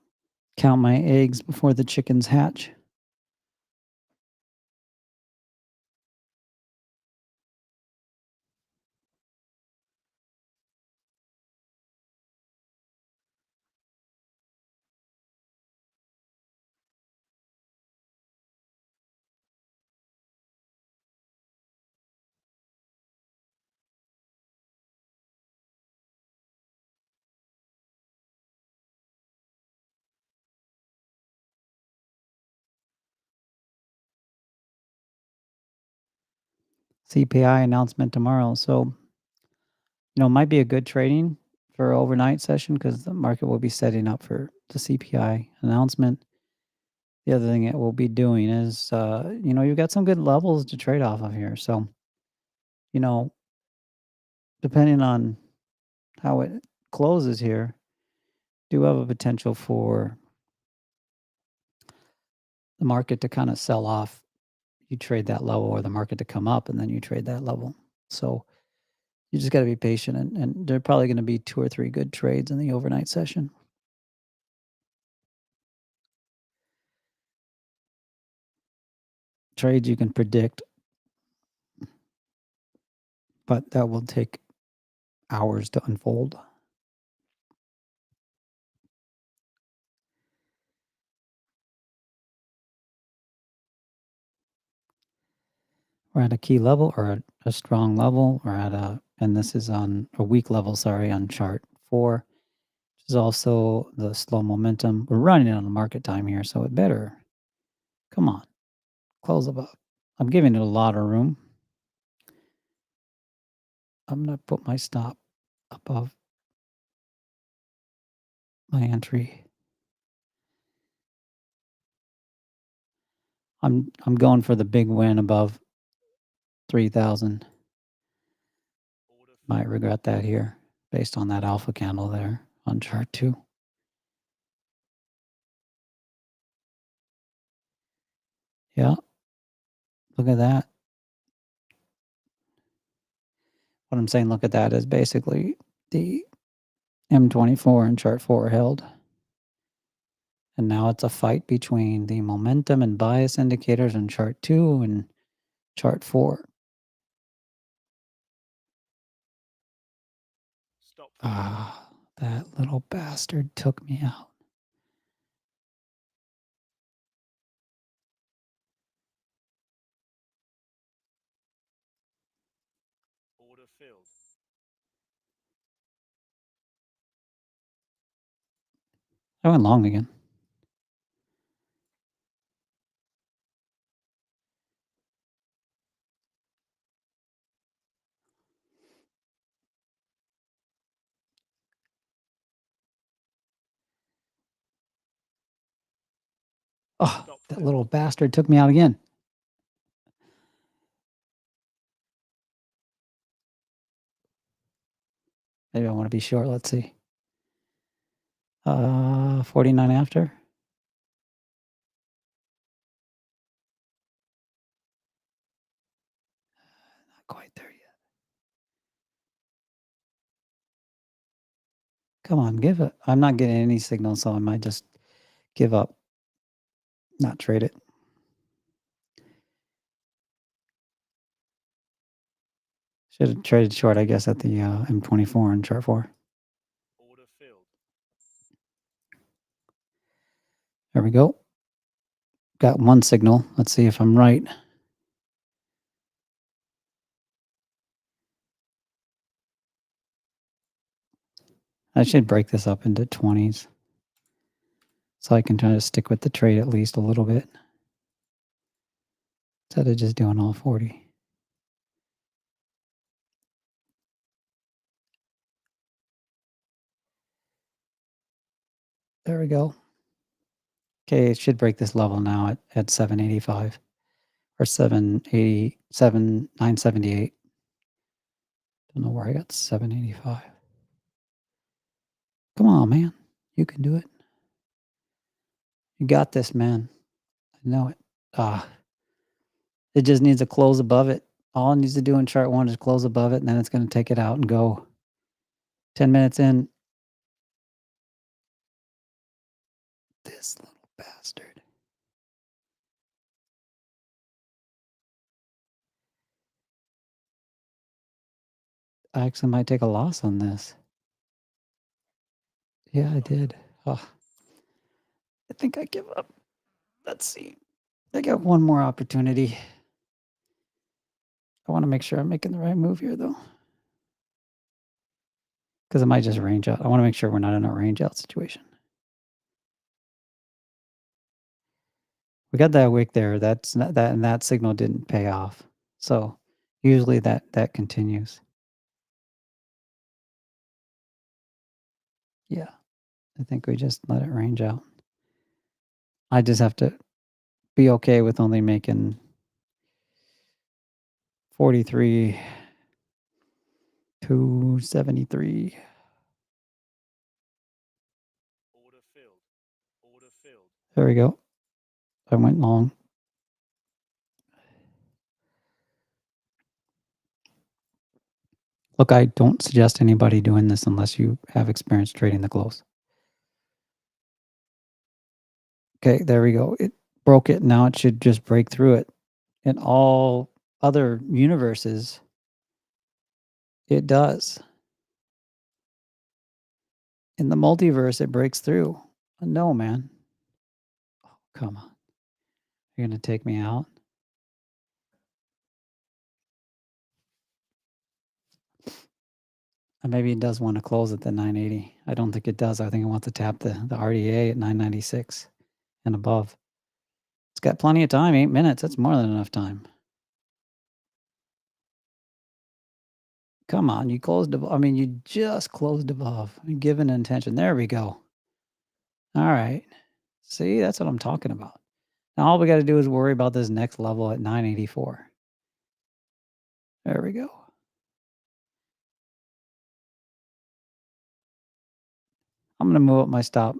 count my eggs before the chickens hatch. CPI announcement tomorrow. So, it might be a good trading for overnight session because the market will be setting up for the CPI announcement. The other thing it will be doing is, you've got some good levels to trade off of here. So, depending on how it closes here, do have a potential for the market to kind of sell off. You trade that level, or the market to come up and then you trade that level. So you just got to be patient, and there are probably going to be 2 or 3 good trades in the overnight session. Trades you can predict, but that will take hours to unfold. We're at a key level, or a strong level, or and this is on a weak level, on chart 4, which is also the slow momentum. We're running on the market time here, so it better, come on, close above. I'm giving it a lot of room. I'm going to put my stop above my entry. I'm going for the big win above 3,000. Might regret that here based on that alpha candle there on chart 2. Yeah. Look at that. What I'm saying, look at that, is basically the M24 and chart 4 held. And now it's a fight between the momentum and bias indicators in chart 2 and chart 4. Stop. That little bastard took me out. Order filled. I went long again. Oh, Stop that fill. little bastard took me out again. Maybe I want to be short. Let's see. 49 after. Not quite there yet. Come on, give it. I'm not getting any signal, so I might just give up, not trade it. Should have traded short, I guess, at the M24 and chart 4. Order filled. There we go. Got one signal. Let's see if I'm right. I should break this up into 20s so I can try to stick with the trade at least a little bit instead of just doing all 40. There we go. Okay, it should break this level now at 785 or 787, 978. Don't know where I got 785. Come on, man. You can do it. You got this, man. I know it. It just needs to close above it. All it needs to do in chart 1 is close above it, and then it's going to take it out and go. 10 minutes in. This little bastard. I actually might take a loss on this. Yeah, I did. Oh, I think I give up. Let's see. I got one more opportunity. I want to make sure I'm making the right move here, though. Because it might just range out. I want to make sure we're not in a range out situation. We got that wick there. That's not, that, and that signal didn't pay off. So usually that continues. Yeah, I think we just let it range out. I just have to be okay with only making 43 to 73. Order filled. Order filled. There we go. I went long. Look, I don't suggest anybody doing this unless you have experience trading the close. Okay, there we go. It broke it. Now it should just break through it. In all other universes, it does. In the multiverse, it breaks through. No, man. Oh, come on. You're going to take me out? And maybe it does want to close at the 980. I don't think it does. I think it wants to tap the RDA at 996 and above. It's got plenty of time, 8 minutes. That's more than enough time. Come on, you closed above. I mean, you just closed above. Given intention. There we go. All right. See, that's what I'm talking about. Now all we got to do is worry about this next level at 984. There we go. I'm going to move up my stop.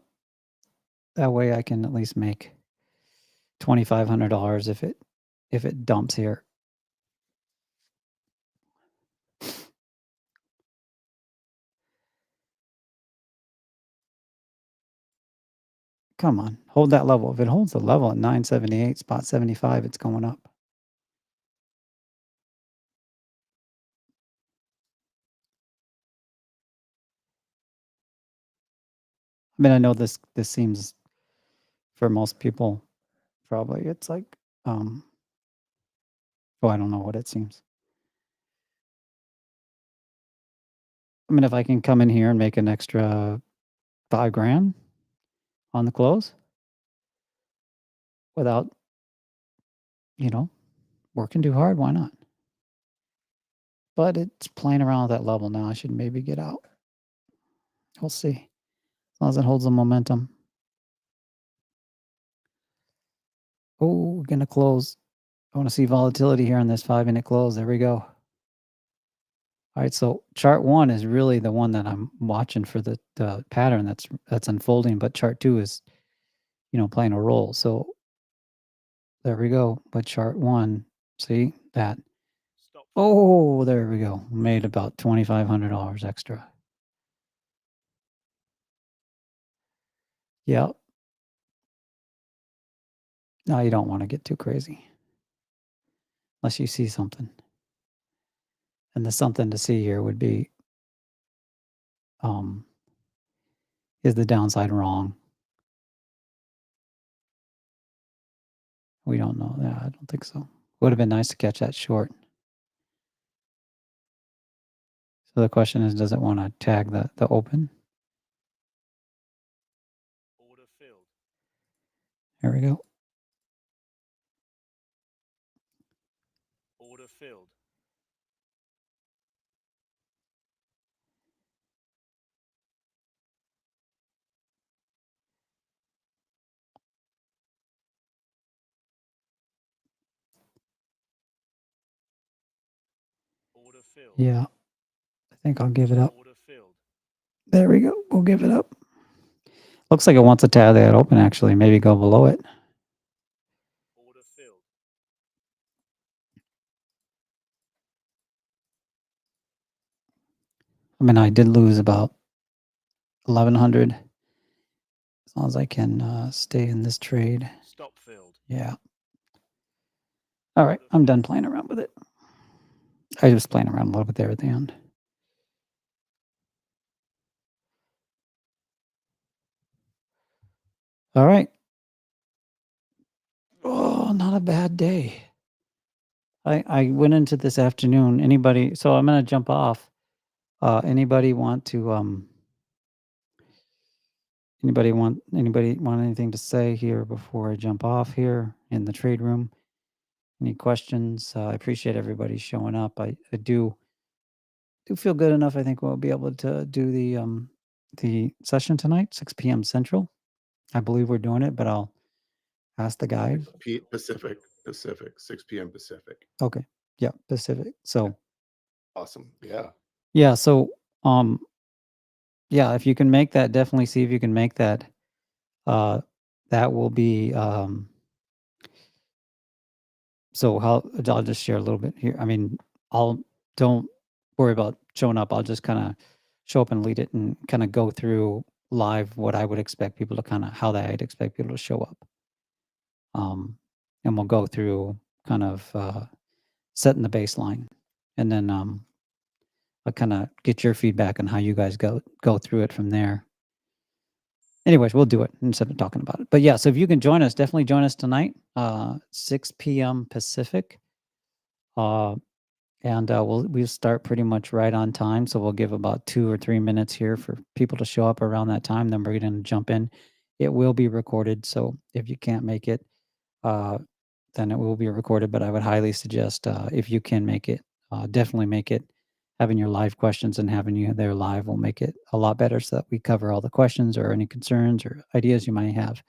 That way I can at least make $2,500 if it dumps here. Come on, hold that level. If it holds the level at 978, spot 75, it's going up. I mean, I know this seems, for most people, probably it's like, oh, I don't know what it seems. I mean, if I can come in here and make an extra $5,000 on the close without, working too hard, why not? But it's playing around with that level now. I should maybe get out. We'll see. As long as it holds the momentum. Oh, we're going to close. I want to see volatility here on this 5-minute close. There we go. All right, so chart 1 is really the one that I'm watching for the pattern that's unfolding, but chart 2 is, playing a role. So there we go. But chart 1, see that? Stop. Oh, there we go. Made about $2,500 extra. Yep. No, you don't want to get too crazy unless you see something. And the something to see here would be, is the downside wrong? We don't know. Yeah, I don't think so. Would have been nice to catch that short. So the question is, does it want to tag the open? Order filled. There we go. Order filled. Order filled. Yeah, I think I'll give it up. Order filled. There we go. We'll give it up. Looks like it wants to tag that open, actually. Maybe go below it. Order filled. I mean, I did lose about 1,100. As long as I can stay in this trade. Stop filled. Yeah. All right, I'm done playing around with it. I was playing around a little bit there at the end. All right. Oh, not a bad day. I went into this afternoon. Anybody? So I'm gonna jump off. Anybody want to anybody want anything to say here before I jump off here in the trade room? Any questions? I appreciate everybody showing up. I do feel good enough. I think we'll be able to do the session tonight, 6 p.m. Central. I believe we're doing it, but I'll ask the guys. Pacific, 6 p.m. Pacific. Okay. Yeah, Pacific. So Awesome. Yeah. yeah, so yeah, if you can make that, definitely see if you can make that. That will be so I'll just share a little bit here. I mean, don't worry about showing up. I'll just kind of show up and lead it and kind of go through live what I would expect people to kind of how I'd expect people to show up. And we'll go through kind of setting the baseline, and then I'll kind of get your feedback on how you guys go through it from there. Anyways, we'll do it instead of talking about it. But yeah, so if you can join us, definitely join us tonight, 6 p.m. Pacific. And we'll start pretty much right on time. So we'll give about 2 or 3 minutes here for people to show up around that time. Then we're going to jump in. It will be recorded. So if you can't make it, then it will be recorded. But I would highly suggest if you can make it, definitely make it. Having your live questions and having you there live will make it a lot better so that we cover all the questions or any concerns or ideas you might have.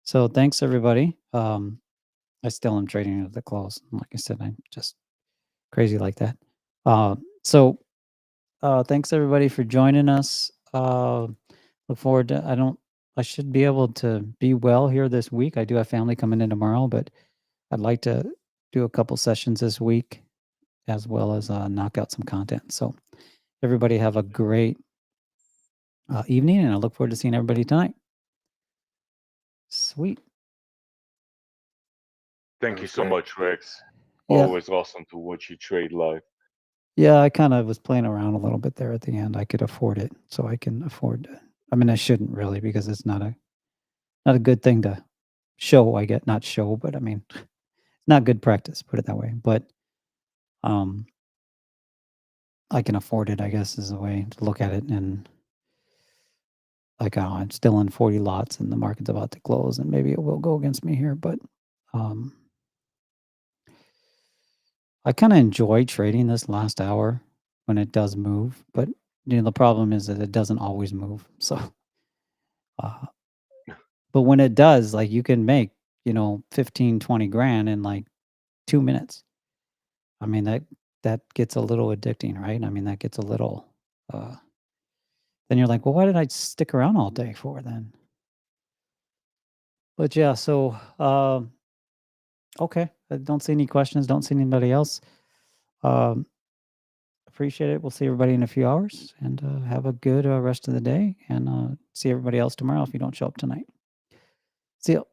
So thanks, everybody. I still am trading at the close. Like I said, I'm just crazy like that. So thanks, everybody, for joining us. Look forward to, I should be able to be well here this week. I do have family coming in tomorrow, but I'd like to do a couple sessions this week as well as knock out some content. So everybody have a great evening, and I look forward to seeing everybody tonight. Sweet. Thank you so much, Rex. Yeah. Always awesome to watch you trade live. Yeah, I kind of was playing around a little bit there at the end. I could afford it, so I can afford to. I mean, I shouldn't really because it's not a good thing to show. I get not show, but I mean, not good practice. Put it that way. But I can afford it, I guess, is the way to look at it. And like, I'm still in 40 lots, and the market's about to close, and maybe it will go against me here. But I kind of enjoy trading this last hour when it does move, but the problem is that it doesn't always move. So, but when it does, like you can make 15, 20 grand in like 2 minutes. I mean that gets a little addicting, right? I mean that gets a little. Then you're like, well, why did I stick around all day for then? But yeah, so okay. I don't see any questions. Don't see anybody else. Appreciate it. We'll see everybody in a few hours, and have a good rest of the day, and see everybody else tomorrow if you don't show up tonight. See you.